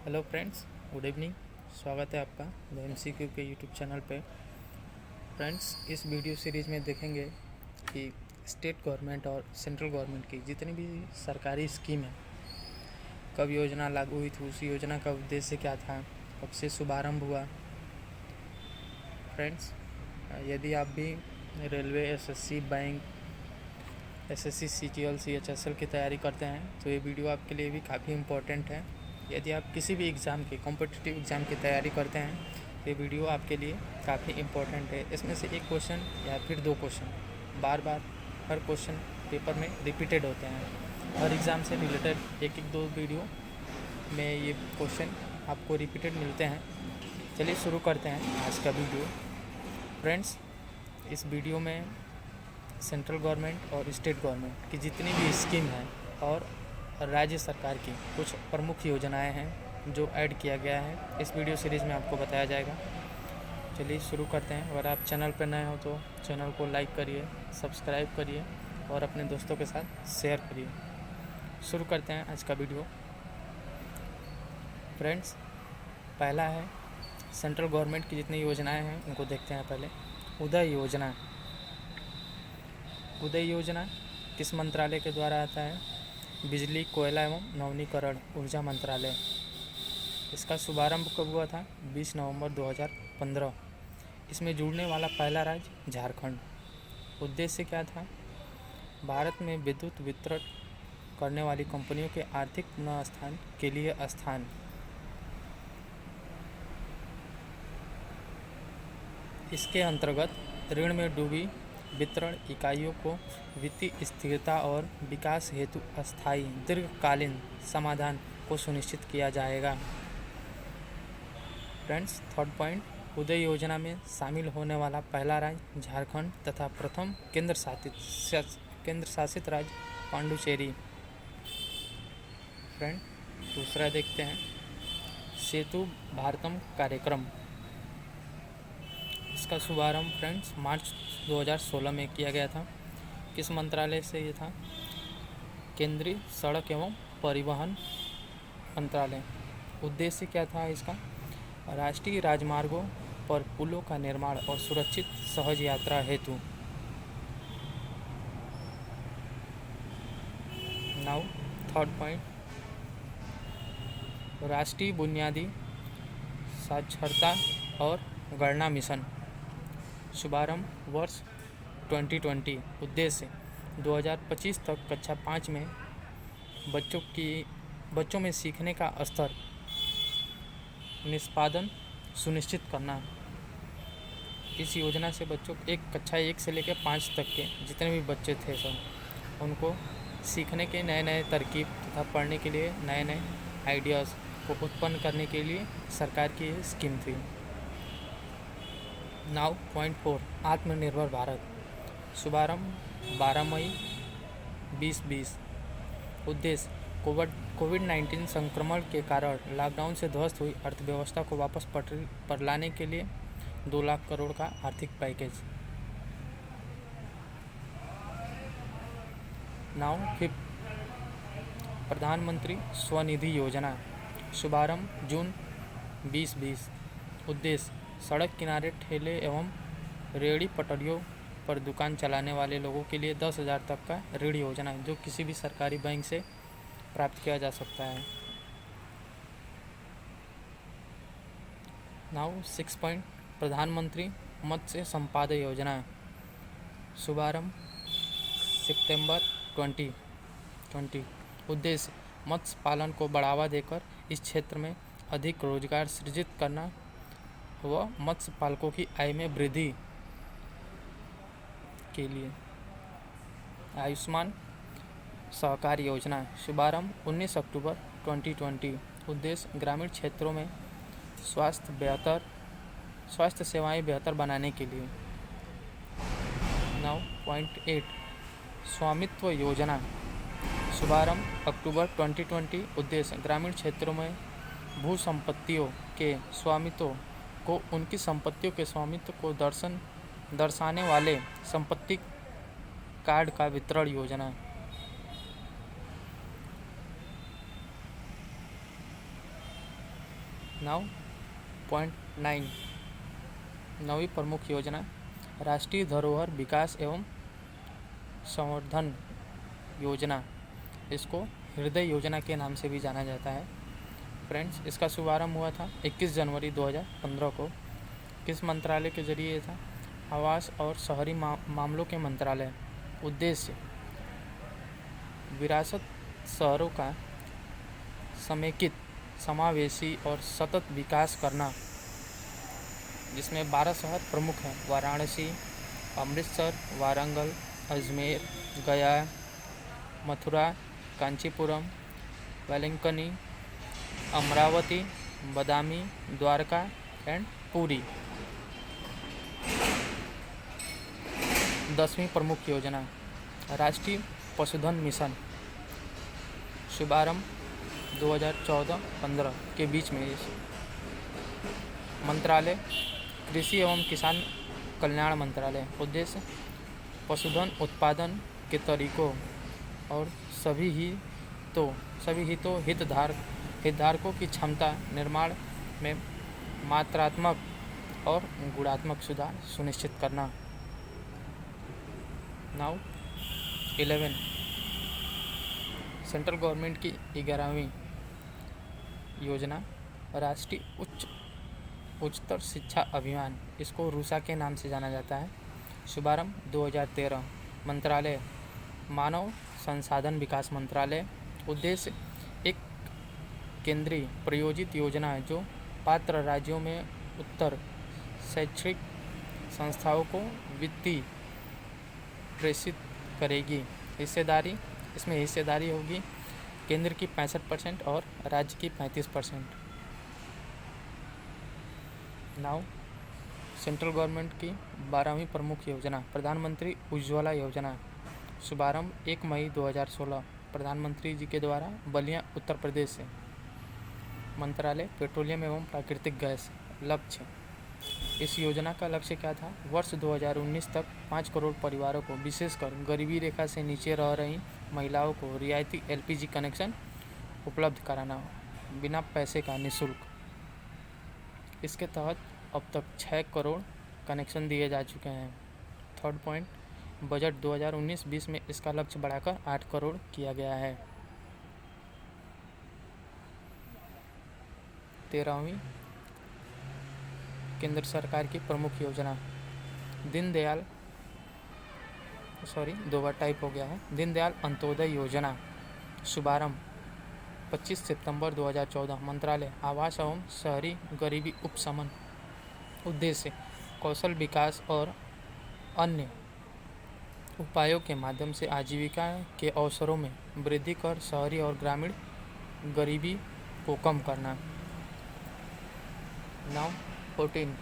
Hello friends, good evening. स्वागत है आपका द MCQ के यूट्यूब चैनल पे। फ्रेंड्स, इस वीडियो सीरीज़ में देखेंगे कि स्टेट गवर्नमेंट और सेंट्रल गवर्नमेंट की जितनी भी सरकारी स्कीम है, कब योजना लागू हुई थी, उस योजना का उद्देश्य क्या था, कब से शुभारंभ हुआ। फ्रेंड्स, यदि आप भी railway, SSC, bank, SSC, CGL, CHSL की तैयारी करते हैं तो ये वीडियो आपके लिए भी काफ़ी इम्पोर्टेंट है। यदि आप किसी भी एग्ज़ाम की कॉम्पिटिटिव एग्ज़ाम की तैयारी करते हैं तो ये वीडियो आपके लिए काफ़ी इम्पोर्टेंट है। इसमें से एक क्वेश्चन या फिर दो क्वेश्चन बार बार हर क्वेश्चन पेपर में रिपीटेड होते हैं। हर एग्ज़ाम से रिलेटेड एक एक दो वीडियो में ये क्वेश्चन आपको रिपीटेड मिलते हैं। चलिए शुरू करते हैं आज का वीडियो। फ्रेंड्स, इस वीडियो में सेंट्रल गवर्नमेंट और स्टेट गवर्नमेंट की जितनी भी स्कीम है और राज्य सरकार की कुछ प्रमुख योजनाएं हैं जो ऐड किया गया है, इस वीडियो सीरीज़ में आपको बताया जाएगा। चलिए शुरू करते हैं। अगर आप चैनल पर नए हो तो चैनल को लाइक करिए, सब्सक्राइब करिए और अपने दोस्तों के साथ शेयर करिए। शुरू करते हैं आज का वीडियो। फ्रेंड्स, पहला है सेंट्रल गवर्नमेंट की जितनी योजनाएं हैं उनको देखते हैं। पहले उदय योजना। उदय योजना किस मंत्रालय के द्वारा आता है? बिजली, कोयला एवं नवीनीकरण ऊर्जा मंत्रालय। इसका शुभारंभ कब हुआ था? 20 नवंबर 2015। इसमें जुड़ने वाला पहला राज्य झारखंड। उद्देश्य क्या था? भारत में विद्युत वितरण करने वाली कंपनियों के आर्थिक पुनर्स्थान के लिए स्थान। इसके अंतर्गत ऋण में डूबी वितरण इकाइयों को वित्तीय स्थिरता और विकास हेतु अस्थायी दीर्घकालीन समाधान को सुनिश्चित किया जाएगा। फ्रेंड्स, थर्ड पॉइंट, उदय योजना में शामिल होने वाला पहला राज्य झारखंड तथा प्रथम केंद्र शासित राज्य पांडुचेरी। फ्रेंड, दूसरा देखते हैं सेतु भारतम कार्यक्रम। इसका शुभारंभ फ्रेंड्स मार्च 2016 में किया गया था। किस मंत्रालय से ये था? केंद्रीय सड़क एवं परिवहन मंत्रालय। उद्देश्य क्या था इसका? राष्ट्रीय राजमार्गों पर पुलों का निर्माण और सुरक्षित सहज यात्रा हेतु। नाउ थर्ड पॉइंट, राष्ट्रीय बुनियादी साक्षरता और गणना मिशन। शुभारंभ वर्ष 2020। उद्देश्य 2025 तक कक्षा 5 में बच्चों में सीखने का स्तर निष्पादन सुनिश्चित करना। इस योजना से बच्चों कक्षा 1 से लेकर 5 तक के जितने भी बच्चे थे सब उनको सीखने के नए नए तरकीब तथा पढ़ने के लिए नए नए आइडियाज़ को उत्पन्न करने के लिए सरकार की ये स्कीम थी। नाउ पॉइंट 4, आत्मनिर्भर भारत। शुभारंभ 12 मई 2020। उद्देश्य कोविड-19 संक्रमण के कारण लॉकडाउन से ध्वस्त हुई अर्थव्यवस्था को वापस पटरी पर लाने के लिए 2 लाख करोड़ का आर्थिक पैकेज। नाउ फिफ्थ, प्रधानमंत्री स्वनिधि योजना। शुभारंभ जून 2020। उद्देश्य सड़क किनारे ठेले एवं रेहड़ी पटरियों पर दुकान चलाने वाले लोगों के लिए 10,000 तक का ऋण योजना है जो किसी भी सरकारी बैंक से प्राप्त किया जा सकता है। नाउ 6 पॉइंट, प्रधानमंत्री मत्स्य संपदा योजना। शुभारंभ सितंबर 2020। उद्देश्य मत्स्य पालन को बढ़ावा देकर इस क्षेत्र में अधिक रोजगार सृजित करना व मत्स्य पालकों की आय में वृद्धि के लिए। आयुष्मान सहकार योजना। शुभारंभ 19 अक्टूबर 2020। उद्देश्य ग्रामीण क्षेत्रों में स्वास्थ्य सेवाएं बेहतर बनाने के लिए। नाउ पॉइंट 8, स्वामित्व योजना। शुभारंभ अक्टूबर 2020। उद्देश्य ग्रामीण क्षेत्रों में भू संपत्तियों के स्वामित्व को उनकी संपत्तियों के स्वामित्व को दर्शाने वाले संपत्ति कार्ड का वितरण योजना। नाउ पॉइंट 9, नवी प्रमुख योजना राष्ट्रीय धरोहर विकास एवं संवर्धन योजना, इसको हृदय योजना के नाम से भी जाना जाता है। फ्रेंड्स, इसका शुभारंभ हुआ था 21 जनवरी 2015 को। किस मंत्रालय के जरिए ये था? आवास और शहरी मामलों के मंत्रालय। उद्देश्य विरासत शहरों का समेकित, समावेशी और सतत विकास करना, जिसमें 12 शहर प्रमुख हैं: वाराणसी, अमृतसर, वारंगल, अजमेर, गया, मथुरा, कांचीपुरम, वेलंकनी, अमरावती, बदामी, द्वारका एंड पुरी। 10वीं प्रमुख योजना राष्ट्रीय पशुधन मिशन, शुभारंभ 2014-15 के बीच में। मंत्रालय कृषि एवं किसान कल्याण मंत्रालय। उद्देश्य पशुधन उत्पादन के तरीकों और सभी हितधारकों की क्षमता निर्माण में मात्रात्मक और गुणात्मक सुधार सुनिश्चित करना। नाउ 11, सेंट्रल गवर्नमेंट की 11वीं योजना राष्ट्रीय उच्चतर शिक्षा अभियान, इसको रूसा के नाम से जाना जाता है। शुभारंभ 2013। मंत्रालय मानव संसाधन विकास मंत्रालय। उद्देश्य एक केंद्रीय प्रायोजित योजना है जो पात्र राज्यों में उत्तर शैक्षिक संस्थाओं को वित्तीय प्रेषित करेगी। इसमें हिस्सेदारी होगी केंद्र की 65% और राज्य की 35%। नाउ सेंट्रल गवर्नमेंट की 12वीं प्रमुख योजना प्रधानमंत्री उज्ज्वला योजना। शुभारंभ 1 मई 2016 प्रधानमंत्री जी के द्वारा, बलिया उत्तर प्रदेश से। मंत्रालय पेट्रोलियम एवं प्राकृतिक गैस। लक्ष्य इस योजना का लक्ष्य क्या था? वर्ष 2019 तक 5 करोड़ परिवारों को, विशेषकर गरीबी रेखा से नीचे रह रही महिलाओं को रियायती LPG कनेक्शन उपलब्ध कराना, बिना पैसे का, निःशुल्क। इसके तहत अब तक 6 करोड़ कनेक्शन दिए जा चुके हैं। थर्ड पॉइंट, बजट 2019-20 में इसका लक्ष्य बढ़ाकर 8 करोड़ किया गया है। 13वीं केंद्र सरकार की प्रमुख योजना दीनदयाल अंत्योदय योजना। शुभारंभ 25 सितंबर 2014। मंत्रालय आवास एवं शहरी गरीबी उपशमन। उद्देश्य कौशल विकास और अन्य उपायों के माध्यम से आजीविका के अवसरों में वृद्धि कर शहरी और ग्रामीण गरीबी को कम करना। नाउ 14,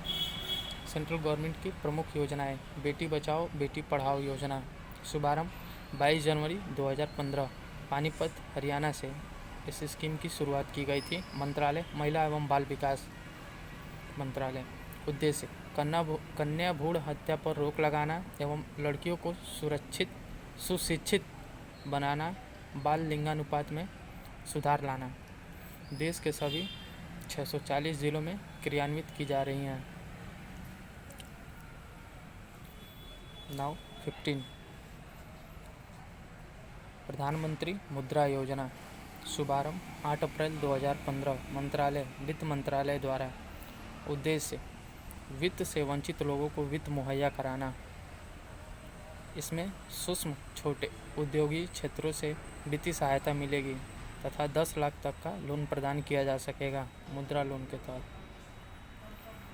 सेंट्रल गवर्नमेंट की प्रमुख योजनाएं बेटी बचाओ बेटी पढ़ाओ योजना। शुभारंभ 22 जनवरी 2015 पानीपत, हरियाणा से इस स्कीम की शुरुआत की गई थी। मंत्रालय महिला एवं बाल विकास मंत्रालय। उद्देश्य कन्या भ्रूण हत्या पर रोक लगाना एवं लड़कियों को सुशिक्षित बनाना, बाल लिंगानुपात में सुधार लाना। देश के सभी 640 जिलों में क्रियान्वित की जा रही हैं। नाउ 15, प्रधानमंत्री मुद्रा योजना। शुभारंभ 8 अप्रैल 2015 मंत्रालय वित्त मंत्रालय द्वारा। उद्देश्य वित्त से वंचित लोगों को वित्त मुहैया कराना। इसमें सूक्ष्म छोटे उद्योगी क्षेत्रों से वित्तीय सहायता मिलेगी तथा 10 लाख तक का लोन प्रदान किया जा सकेगा मुद्रा लोन के तहत।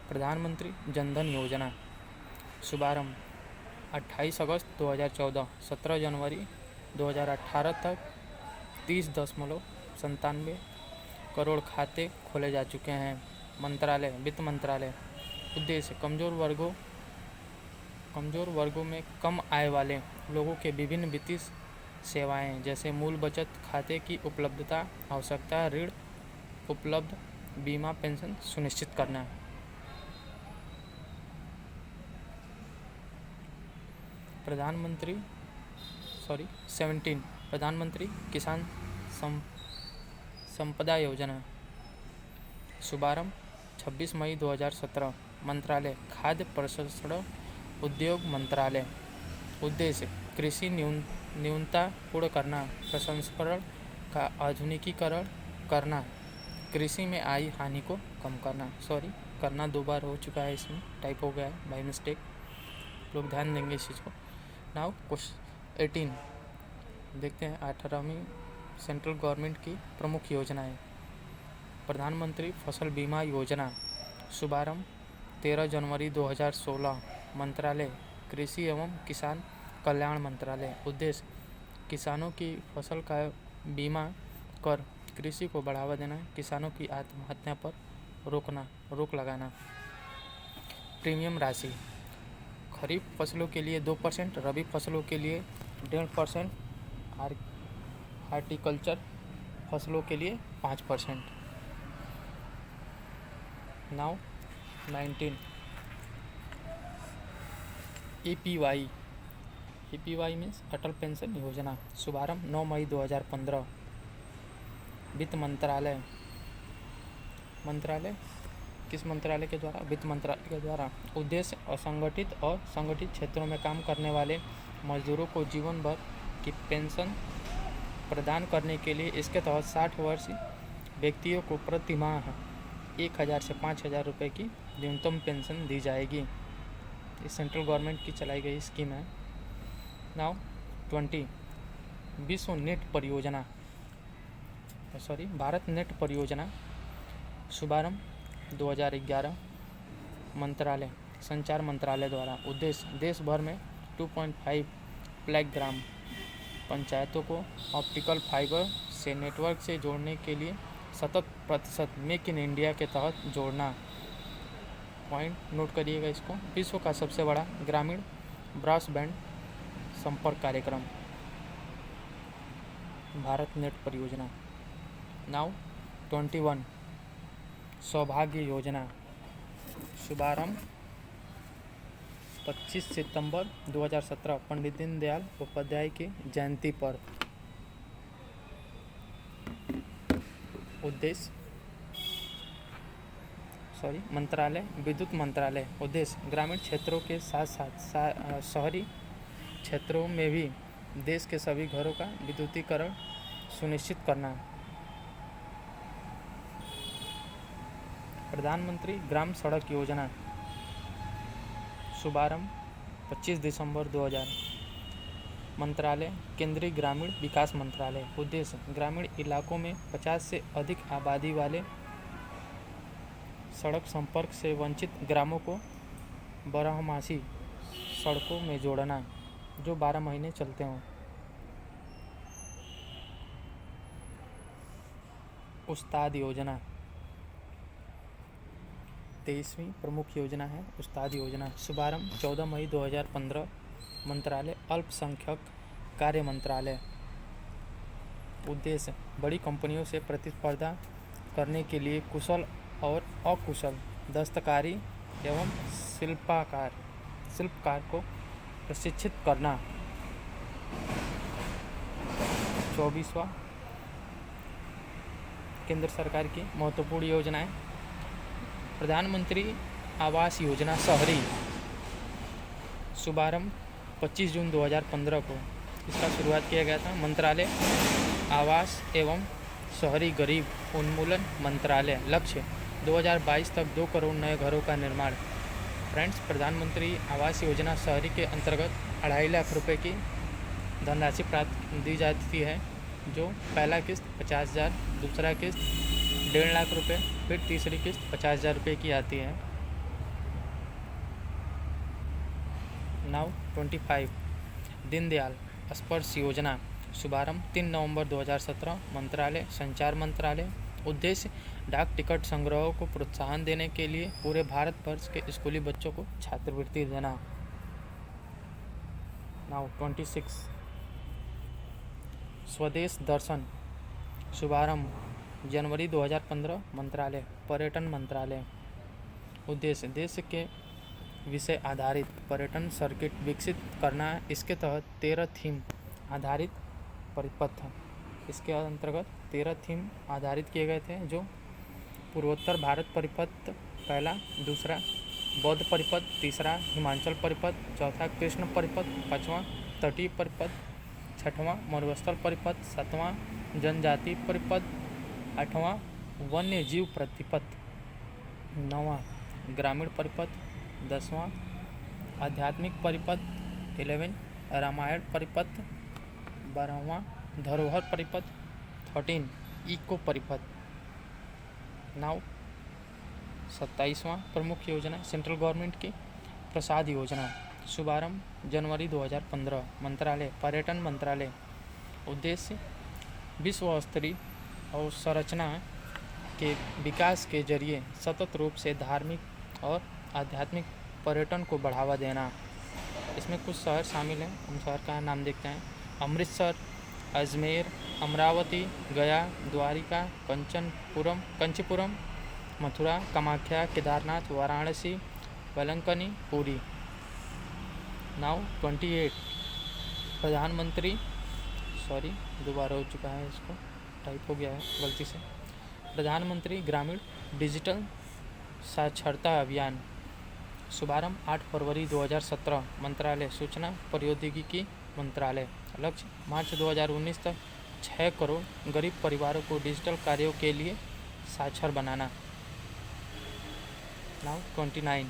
प्रधानमंत्री जनधन योजना। शुभारंभ 28 अगस्त 2014, 17 जनवरी 2018 तक 30.97 करोड़ खाते खोले जा चुके हैं। मंत्रालय वित्त मंत्रालय। उद्देश्य कमजोर वर्गों में कम आय वाले लोगों के विभिन्न वित्तीय सेवाएं जैसे मूल बचत खाते की उपलब्धता, आवश्यकता ऋण उपलब्ध, बीमा, पेंशन सुनिश्चित करना। प्रधानमंत्री 17, प्रधानमंत्री किसान संपदा योजना। शुभारंभ 26 मई 2017। मंत्रालय खाद्य प्रसंस्करण उद्योग मंत्रालय। उद्देश्य कृषि न्यूनता पूर्ण करना, प्रसंस्करण का आधुनिकीकरण करना, कृषि में आई हानि को कम करना। करना 2 बार हो चुका है, इसमें टाइप हो गया है बाई मिस्टेक, लोग ध्यान देंगे इस चीज़ को। नाउ क्वेश्चन 18 देखते हैं। 18वीं सेंट्रल गवर्नमेंट की प्रमुख योजनाएं। प्रधानमंत्री फसल बीमा योजना। शुभारंभ 13 जनवरी 2016। मंत्रालय कृषि एवं किसान कल्याण मंत्रालय। उद्देश्य किसानों की फसल का बीमा कर कृषि को बढ़ावा देना, किसानों की आत्महत्या पर रोक लगाना। प्रीमियम राशि खरीफ फसलों के लिए 2%, रबी फसलों के लिए 1.5%, हार्टिकल्चर फसलों के लिए 5%। Now 19 APY। APY मीन्स अटल पेंशन योजना। शुभारंभ 9 मई 2015। वित्त मंत्रालय। मंत्रालय किस मंत्रालय के द्वारा? वित्त मंत्रालय के द्वारा। उद्देश्य असंगठित और संगठित क्षेत्रों में काम करने वाले मजदूरों को जीवन भर की पेंशन प्रदान करने के लिए इसके तहत 60 वर्षीय व्यक्तियों को प्रति माह 1000 से 5000 रुपये की न्यूनतम पेंशन दी जाएगी। ये सेंट्रल गवर्नमेंट की चलाई गई स्कीम है। नाउ 20 विश्व नेट परियोजना, भारत नेट परियोजना। शुभारंभ 2011। मंत्रालय संचार मंत्रालय द्वारा। उद्देश्य देश भर में 2.5 लाख ग्राम पंचायतों को ऑप्टिकल फाइबर से नेटवर्क से जोड़ने के लिए 70% मेक इन इंडिया के तहत जोड़ना। पॉइंट नोट करिएगा इसको। विश्व का सबसे बड़ा ग्रामीण ब्रॉडबैंड संपर्क कार्यक्रम, भारत नेट परियोजना। नाउ 21 सौभाग्य योजना। शुभारंभ 25 सितंबर 2017 पंडित दीनदयाल उपाध्याय की जयंती पर। उद्देश्य मंत्रालय विद्युत मंत्रालय। उद्देश्य ग्रामीण क्षेत्रों के साथ साथ शहरी क्षेत्रों में भी देश के सभी घरों का विद्युतीकरण सुनिश्चित करना। प्रधानमंत्री ग्राम सड़क योजना। शुभारंभ 25 दिसंबर 2000। मंत्रालय केंद्रीय ग्रामीण विकास मंत्रालय। उद्देश्य ग्रामीण इलाकों में 50 से अधिक आबादी वाले सड़क संपर्क से वंचित ग्रामों को बारहमासी सड़कों में जोड़ना जो 12 महीने चलते हों। उस्ताद योजना 23वीं प्रमुख योजना है उस्ताद योजना। शुभारंभ 14 मई 2015। मंत्रालय अल्पसंख्यक कार्य मंत्रालय। उद्देश्य बड़ी कंपनियों से प्रतिस्पर्धा करने के लिए कुशल और अकुशल दस्तकारी एवं शिल्पकार को प्रशिक्षित करना। 24वां केंद्र सरकार की महत्वपूर्ण योजनाएं। प्रधानमंत्री आवास योजना शहरी। शुभारंभ 25 जून 2015 को इसका शुरुआत किया गया था। मंत्रालय आवास एवं शहरी गरीब उन्मूलन मंत्रालय। लक्ष्य 2022 तक 2 करोड़ नए घरों का निर्माण। फ्रेंड्स, प्रधानमंत्री आवास योजना शहरी के अंतर्गत 2.5 लाख रुपए की धनराशि प्राप्त दी जाती है, जो पहला किस्त 50,000, दूसरा किस्त 1.5 लाख रुपए, फिर तीसरी किस्त 50,000 रुपये की आती है। नाउ 25 दीनदयाल स्पर्श योजना। शुभारंभ 3 नवंबर 2017। मंत्रालय संचार मंत्रालय। उद्देश्य डाक टिकट संग्रह को प्रोत्साहन देने के लिए पूरे भारत वर्ष के स्कूली बच्चों को छात्रवृत्ति देना। नाउ 26 स्वदेश दर्शन। शुभारंभ जनवरी 2015। मंत्रालय पर्यटन मंत्रालय। उद्देश्य देश के विषय आधारित पर्यटन सर्किट विकसित करना। इसके तहत 13 थीम आधारित परिपथ इसके अंतर्गत 13 थीम आधारित किए गए थे, जो पूर्वोत्तर भारत परिपथ पहला, दूसरा बौद्ध परिपथ, तीसरा हिमाचल परिपथ, चौथा कृष्ण परिपथ, पाँचवां तटीय परिपथ, छठवां मरुस्थल परिपथ, सातवां जनजाति परिपथ, आठवां वन्य जीव परिपथ, नौवां ग्रामीण परिपथ, 10वां आध्यात्मिक परिपथ, 11 रामायण परिपथ, 12वां धरोहर परिपथ, 13 इको परिपथ। नाउ 27वां प्रमुख योजना सेंट्रल गवर्नमेंट की प्रसाद योजना, शुभारंभ जनवरी 2015, मंत्रालय पर्यटन मंत्रालय। उद्देश्य विश्व स्तरीय अवसंरचना के विकास के जरिए सतत रूप से धार्मिक और आध्यात्मिक पर्यटन को बढ़ावा देना। इसमें कुछ शहर शामिल हैं, हम शहर का नाम देखते हैं। अमृतसर, अजमेर, अमरावती, गया, द्वारिका, कंचीपुरम, मथुरा, कामाख्या, केदारनाथ, वाराणसी, वेलंकनी, पुरी। नाउ 28 प्रधानमंत्री, दोबारा हो चुका है, इसको टाइप हो गया है गलती से। प्रधानमंत्री ग्रामीण डिजिटल साक्षरता अभियान, शुभारंभ 8 फरवरी 2017, मंत्रालय सूचना प्रौद्योगिकी मंत्रालय। लक्ष्य मार्च 2019 तक 6 करोड़ गरीब परिवारों को डिजिटल कार्यों के लिए साक्षर बनाना। नाउ 29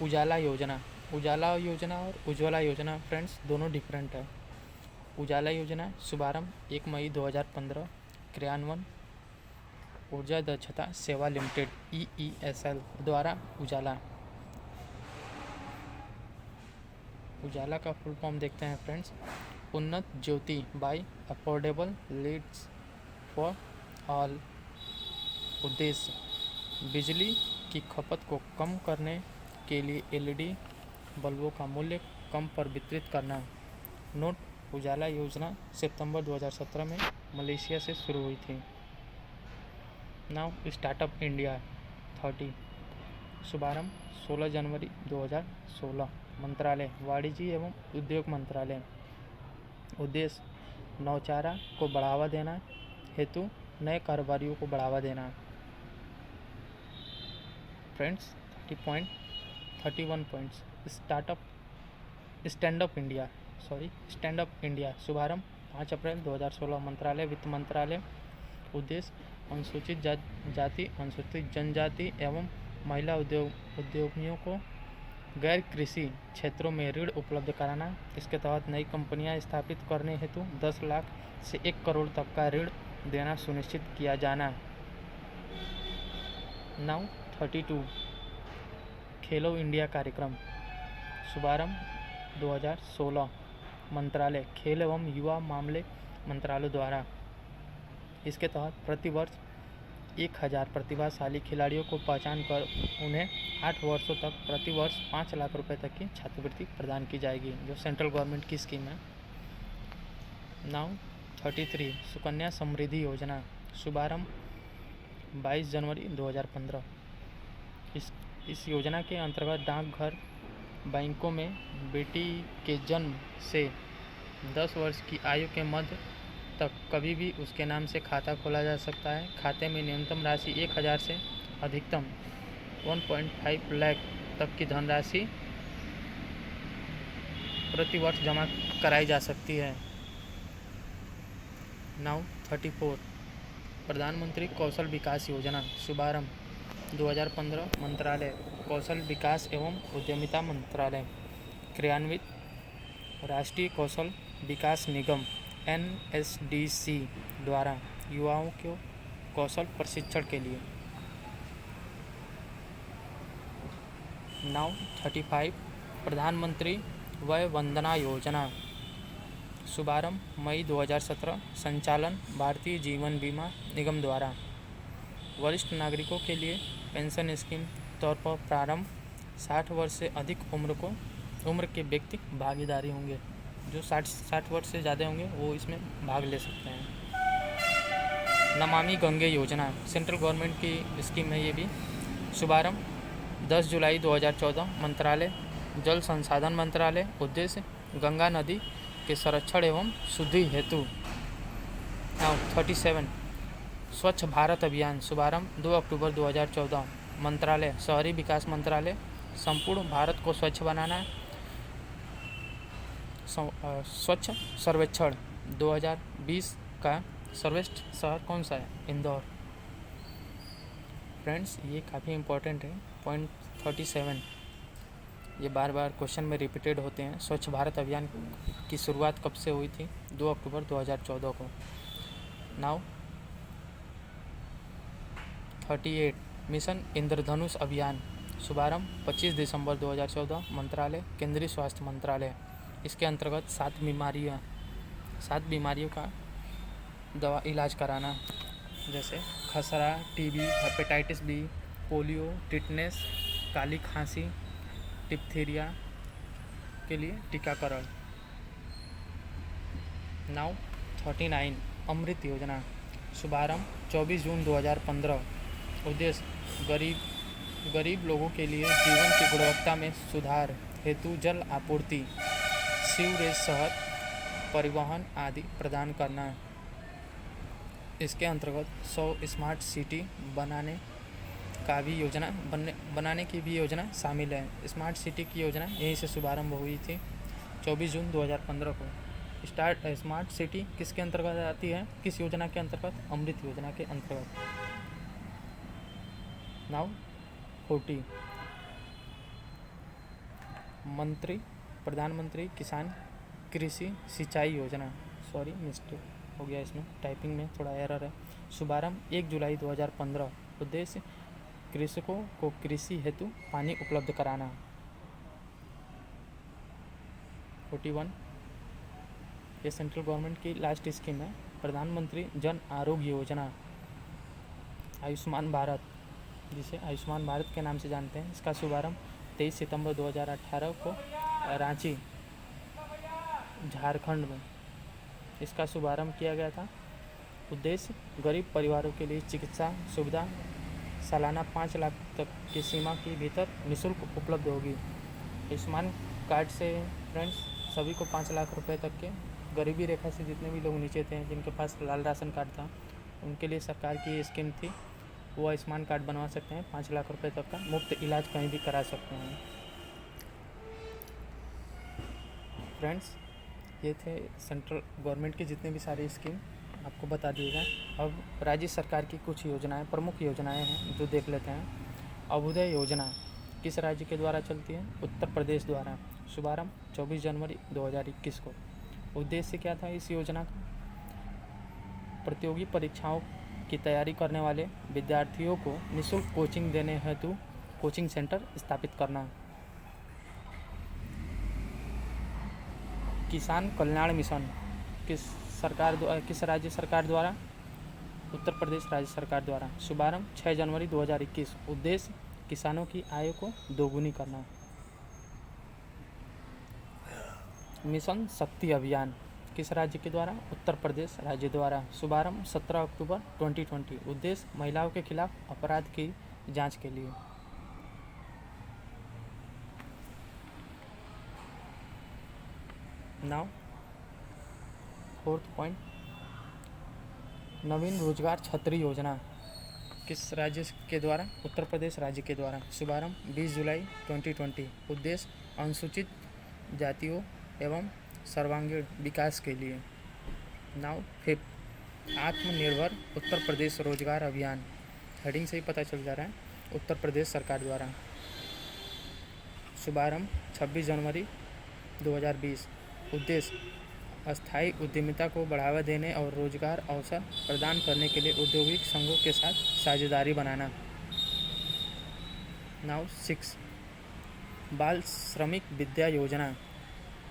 उजाला योजना। उजाला योजना और उज्ज्वला योजना फ्रेंड्स दोनों डिफरेंट है। उजाला योजना शुभारंभ 1 मई 2015, क्रियान्वयन ऊर्जा दक्षता सेवा लिमिटेड EESL द्वारा। उजाला का फुल फॉर्म देखते हैं friends, Unnat Jyoti by affordable LEDs for all. उद्देश्य बिजली की खपत को कम करने के लिए LED बल्बों का मूल्य कम पर वितरित करना। नोट, उजाला योजना सितंबर 2017 में मलेशिया से शुरू हुई थी। नाउ स्टार्टअप इंडिया 30, शुभारंभ 16 जनवरी 2016, मंत्रालय वाणिज्य एवं उद्योग मंत्रालय। उद्देश्य नौचारा को बढ़ावा देना हेतु नए कारोबारियों को बढ़ावा देना। Friends 31 points stand up India, शुभारंभ 5 अप्रैल 2016, मंत्रालय वित्त मंत्रालय। उद्देश्य अनुसूचित जाति, अनुसूचित जनजाति एवं महिला उद्यमियों को गैर कृषि क्षेत्रों में ऋण उपलब्ध कराना। इसके तहत नई कंपनियां स्थापित करने हेतु 10 लाख से 1 करोड़ तक का ऋण देना सुनिश्चित किया जाना। नाउ 32 खेलो इंडिया कार्यक्रम, शुभारंभ 2016, मंत्रालय खेल एवं युवा मामले मंत्रालय द्वारा। इसके तहत प्रतिवर्ष 1000 प्रतिभाशाली खिलाड़ियों को पहचान कर उन्हें 8 वर्षों तक प्रतिवर्ष 5 लाख रुपए तक की छात्रवृत्ति प्रदान की जाएगी, जो सेंट्रल गवर्नमेंट की स्कीम है। नाउ 33 सुकन्या समृद्धि योजना, शुभारंभ 22 जनवरी 2015। इस योजना के अंतर्गत डाकघर बैंकों में बेटी के जन्म से 10 वर्ष की आयु के मध्य तक कभी भी उसके नाम से खाता खोला जा सकता है। खाते में न्यूनतम राशि 1000 से अधिकतम 1.5 लाख तक की धनराशि प्रतिवर्ष जमा कराई जा सकती है। नाउ 34 प्रधानमंत्री कौशल विकास योजना, शुभारंभ 2015, मंत्रालय कौशल विकास एवं उद्यमिता मंत्रालय। क्रियान्वित राष्ट्रीय कौशल विकास निगम NSDC द्वारा युवाओं को कौशल प्रशिक्षण के लिए। नाउ 35 प्रधानमंत्री वय वंदना योजना, शुभारंभ मई 2017, संचालन भारतीय जीवन बीमा निगम द्वारा। वरिष्ठ नागरिकों के लिए पेंशन स्कीम तौर पर प्रारंभ 60 वर्ष से अधिक उम्र के व्यक्ति भागीदारी होंगे। जो 60 वर्ष से ज़्यादा होंगे वो इसमें भाग ले सकते हैं। नमामि गंगे योजना सेंट्रल गवर्नमेंट की स्कीम है ये भी, शुभारंभ 10 जुलाई 2014, मंत्रालय जल संसाधन मंत्रालय। उद्देश्य गंगा नदी के संरक्षण एवं शुद्धि हेतु। नाउ 37 स्वच्छ भारत अभियान शुभारंभ 2 अक्टूबर 2014। मंत्रालय शहरी विकास मंत्रालय। संपूर्ण भारत को स्वच्छ बनाना। स्वच्छ सर्वेक्षण 2020 का सर्वश्रेष्ठ शहर कौन सा है? इंदौर। फ्रेंड्स, ये काफ़ी इम्पोर्टेंट है। पॉइंट 37 ये बार बार क्वेश्चन में रिपीटेड होते हैं। स्वच्छ भारत अभियान की शुरुआत कब से हुई थी? 2 अक्टूबर 2014 को। नाउ 38 मिशन इंद्रधनुष अभियान शुभारंभ 25 दिसंबर 2014। मंत्रालय केंद्रीय स्वास्थ्य मंत्रालय। इसके अंतर्गत 7 बीमारियों का दवा इलाज कराना, जैसे खसरा, TB, hepatitis B, polio, tetanus, काली खांसी, डिप्थीरिया के लिए टीकाकरण। नाउ 39 अमृत योजना शुभारंभ 24 जून 2015। उद्देश्य गरीब लोगों के लिए जीवन की गुणवत्ता में सुधार हेतु जल आपूर्ति, सीवरेज, शहर परिवहन आदि प्रदान करना। इसके अंतर्गत 100 स्मार्ट सिटी बनाने की भी योजना शामिल है। स्मार्ट सिटी की योजना यहीं से शुभारंभ हुई थी 24 जून 2015 को। स्मार्ट सिटी किसके अंतर्गत आती है? किस योजना के अंतर्गत? अमृत योजना के अंतर्गत। नाउ 40 प्रधानमंत्री किसान कृषि सिंचाई योजना। सॉरी, मिस्टेक हो गया, इसमें टाइपिंग में थोड़ा एरर है। शुभारंभ 1 जुलाई 2015। उद्देश्य कृषकों को कृषि हेतु पानी उपलब्ध कराना। 41 ये सेंट्रल गवर्नमेंट की लास्ट स्कीम है, प्रधानमंत्री जन आरोग्य योजना, आयुष्मान भारत, जिसे आयुष्मान भारत के नाम से जानते हैं। इसका शुभारंभ 23 सितंबर 2018 को रांची, झारखंड में इसका शुभारंभ किया गया था। उद्देश्य गरीब परिवारों के लिए चिकित्सा सुविधा सालाना 5 लाख तक की सीमा के भीतर निःशुल्क उपलब्ध होगी। आयुष्मान कार्ड से फ्रेंड्स सभी को 5 लाख रुपए तक के, गरीबी रेखा से जितने भी लोग नीचे थे, जिनके पास लाल राशन कार्ड था, उनके लिए सरकार की ये स्कीम थी। वो आयुष्मान कार्ड बनवा सकते हैं, 5 लाख रुपए तक का मुफ्त इलाज कहीं भी करा सकते हैं। फ्रेंड्स, ये थे सेंट्रल गवर्नमेंट की जितने भी सारी स्कीम आपको बता दिए गए। अब राज्य सरकार की कुछ योजनाएं, प्रमुख योजनाएं हैं जो देख लेते हैं। अभ्युदय योजना किस राज्य के द्वारा चलती है? उत्तर प्रदेश द्वारा। शुभारंभ 24 जनवरी 2021 को। उद्देश्य क्या था इस योजना का? प्रतियोगी परीक्षाओं की तैयारी करने वाले विद्यार्थियों को निःशुल्क कोचिंग देने हेतु कोचिंग सेंटर स्थापित करना। किसान कल्याण मिशन किस राज्य सरकार द्वारा? उत्तर प्रदेश राज्य सरकार द्वारा। शुभारंभ 6 जनवरी 2021। उद्देश्य किसानों की आय को दोगुनी करना। मिशन शक्ति अभियान किस राज्य के द्वारा? उत्तर प्रदेश राज्य द्वारा। शुभारंभ 17 अक्टूबर 2020। उद्देश्य महिलाओं के खिलाफ अपराध की जांच के लिए। नाउ 4th पॉइंट नवीन रोजगार छतरी योजना किस राज्य के द्वारा? उत्तर प्रदेश राज्य के द्वारा। शुभारंभ 20 जुलाई 2020। उद्देश्य अनुसूचित जातियों एवं सर्वांगीण विकास के लिए। नाउ 5th आत्मनिर्भर उत्तर प्रदेश रोजगार अभियान। हेडिंग से ही पता चल जा रहा है, उत्तर प्रदेश सरकार द्वारा। शुभारंभ 26 जनवरी 2020। उद्देश्य अस्थायी उद्यमिता को बढ़ावा देने और रोजगार अवसर प्रदान करने के लिए औद्योगिक संघों के साथ साझेदारी बनाना। नाउ 6 बाल श्रमिक विद्या योजना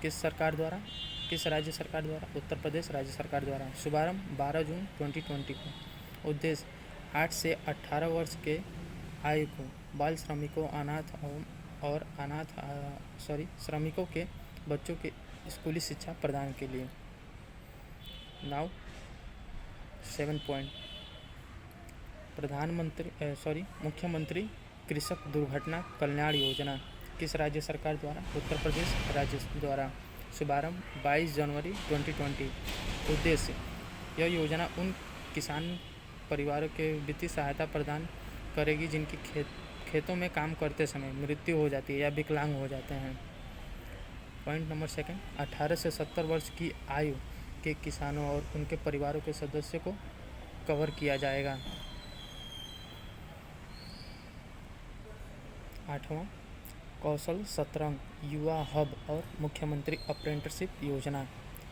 किस राज्य सरकार द्वारा? उत्तर प्रदेश राज्य सरकार द्वारा। शुभारंभ 12 जून 2020 को। उद्देश्य 8 से 18 वर्ष के आयु को बाल श्रमिकों, श्रमिकों के बच्चों के स्कूली शिक्षा प्रदान के लिए। नाउ 7 पॉइंट मुख्यमंत्री कृषक दुर्घटना कल्याण योजना किस राज्य सरकार द्वारा? उत्तर प्रदेश राज्य द्वारा। शुभारंभ 22 जनवरी 2020। उद्देश्य यह योजना उन परिवारों के वित्तीय सहायता प्रदान करेगी जिनकी खेतों में काम करते समय मृत्यु हो जाती है या विकलांग हो जाते हैं। पॉइंट नंबर 2, 18 से 70 वर्ष की आयु के किसानों और उनके परिवारों के सदस्यों को कवर किया जाएगा। 8वां, कौशल सतरंग युवा हब और मुख्यमंत्री अप्रेंटिसशिप योजना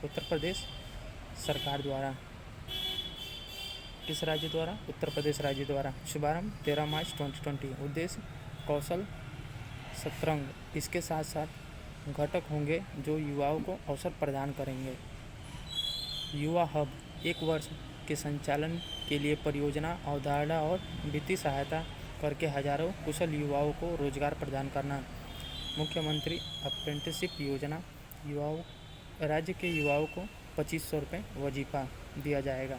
उत्तर प्रदेश सरकार द्वारा। किस राज्य द्वारा? उत्तर प्रदेश राज्य द्वारा। शुभारंभ 13 मार्च 2020। उद्देश्य कौशल सतरंग इसके साथ साथ घटक होंगे जो युवाओं को अवसर प्रदान करेंगे। युवा हब 1 वर्ष के संचालन के लिए परियोजना अवधारणा और वित्तीय सहायता करके हजारों कुशल युवाओं को रोजगार प्रदान करना। मुख्यमंत्री अप्रेंटिसशिप योजना राज्य के युवाओं को 2500 रुपये वजीफा दिया जाएगा।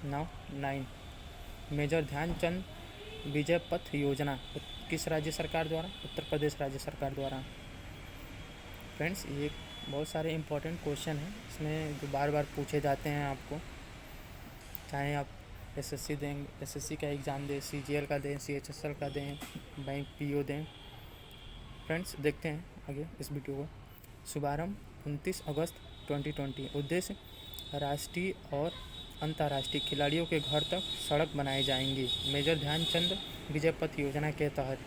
9 मेजर ध्यानचंद विजय पथ योजना किस राज्य सरकार द्वारा? उत्तर प्रदेश राज्य सरकार द्वारा। फ्रेंड्स, ये बहुत सारे इम्पोर्टेंट क्वेश्चन हैं इसमें जो बार बार पूछे जाते हैं आपको, चाहे आप एसएससी दें, एसएससी का एग्ज़ाम दें, सीजीएल का दें, सीएचएसएल का दें, बैंक पीओ दें। फ्रेंड्स, देखते हैं आगे इस वीडियो को। शुभारंभ 29 अगस्त 2020। उद्देश्य राष्ट्रीय और अंतर्राष्ट्रीय खिलाड़ियों के घर तक सड़क बनाई जाएंगी मेजर ध्यानचंद विजय पथ योजना के तहत।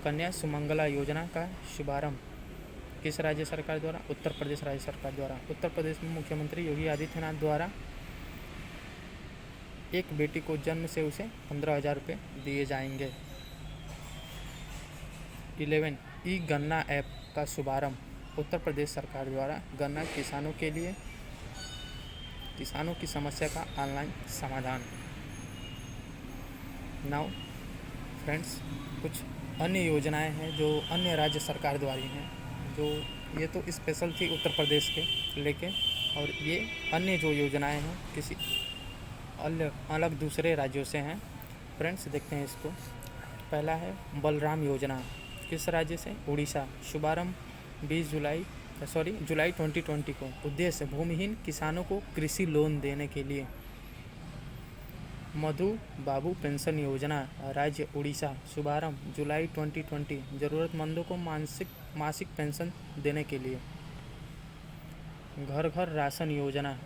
कन्या सुमंगला योजना का शुभारंभ किस राज्य सरकार द्वारा? उत्तर प्रदेश राज्य सरकार द्वारा। उत्तर प्रदेश में मुख्यमंत्री योगी आदित्यनाथ द्वारा एक बेटी को जन्म से उसे 15,000 रुपये दिए जाएंगे। 11 ई गन्ना ऐप का शुभारंभ उत्तर प्रदेश सरकार द्वारा। गन्ना किसानों के लिए किसानों की समस्या का ऑनलाइन समाधान। फ्रेंड्स, कुछ अन्य योजनाएं हैं जो अन्य राज्य सरकार द्वारा हैं, जो ये तो स्पेशल थी उत्तर प्रदेश के लेके, और ये अन्य जो योजनाएं हैं किसी अलग दूसरे राज्यों से हैं। फ्रेंड्स, देखते हैं इसको। पहला है बलराम योजना किस राज्य से? उड़ीसा। शुभारंभ जुलाई 2020 को। उद्देश्य भूमिहीन किसानों को कृषि लोन देने के लिए। मधु बाबू पेंशन योजना राज्य उड़ीसा। शुभारंभ जुलाई 2020। ज़रूरतमंदों को मासिक पेंशन देने के लिए। घर घर राशन योजना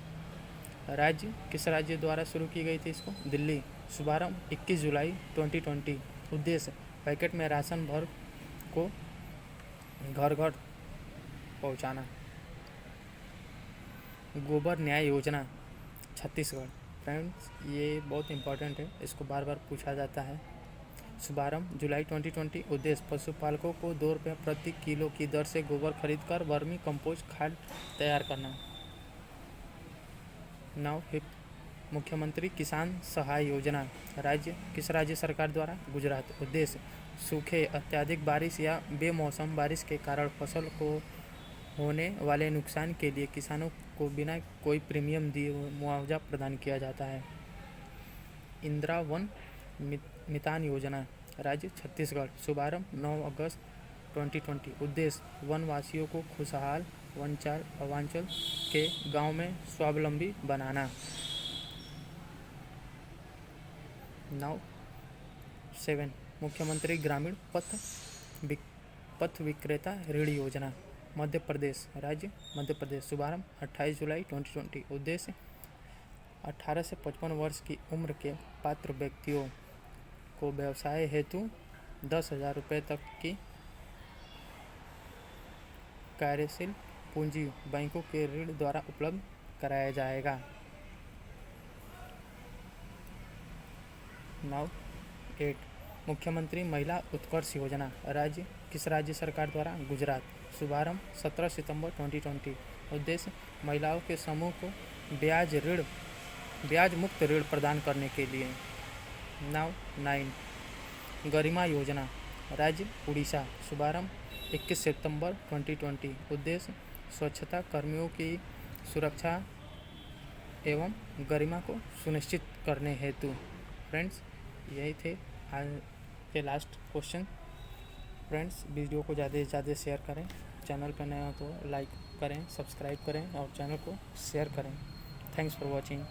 राज्य किस राज्य द्वारा शुरू की गई थी इसको? दिल्ली। शुभारंभ 21 जुलाई 2020। उद्देश्य पैकेट में राशन भर को घर घर पहुंचाना। गोबर न्याय योजना छत्तीसगढ़। फ्रेंड्स, ये बहुत इंपॉर्टेंट है, इसको बार बार पूछा जाता है। शुभारंभ जुलाई 2020। उद्देश्य पशुपालकों को 2 रुपये प्रति किलो की दर से गोबर खरीदकर वर्मी कंपोस्ट खाद तैयार करना। मुख्यमंत्री किसान सहाय योजना राज्य किस राज्य सरकार द्वारा? गुजरात। उद्देश्य सूखे, अत्यधिक बारिश या बेमौसम बारिश के कारण फसल को होने वाले नुकसान के लिए किसानों को बिना कोई प्रीमियम दिए मुआवजा प्रदान किया जाता है। इंदिरा वन मितान योजना राज्य छत्तीसगढ़। शुभारंभ 9 अगस्त 2020। उद्देश्य वनवासियों को खुशहाल वनांचल के गांव में स्वावलंबी बनाना। 7 मुख्यमंत्री ग्रामीण पथ विक्रेता ऋण योजना मध्य प्रदेश राज्य मध्य प्रदेश। शुभारंभ 28 जुलाई 2020। उद्देश्य 18 से 55 वर्ष की उम्र के पात्र व्यक्तियों को व्यवसाय हेतु 10,000 रुपये तक की कार्यशील पूंजी बैंकों के ऋण द्वारा उपलब्ध कराया जाएगा। 8 मुख्यमंत्री महिला उत्कर्ष योजना राज्य किस राज्य सरकार द्वारा? गुजरात। शुभारंभ 17 सितंबर 2020। उद्देश्य महिलाओं के समूह को ब्याज मुक्त ऋण प्रदान करने के लिए। 9 गरिमा योजना राज्य उड़ीसा। शुभारंभ 21 सितंबर 2020। उद्देश्य स्वच्छता कर्मियों की सुरक्षा एवं गरिमा को सुनिश्चित करने हेतु। फ्रेंड्स, यही थे आज के लास्ट क्वेश्चन। फ्रेंड्स, वीडियो को ज़्यादा से ज़्यादा शेयर करें, चैनल पर नए हो तो लाइक करें, सब्सक्राइब करें और चैनल को शेयर करें। Thanks for watching.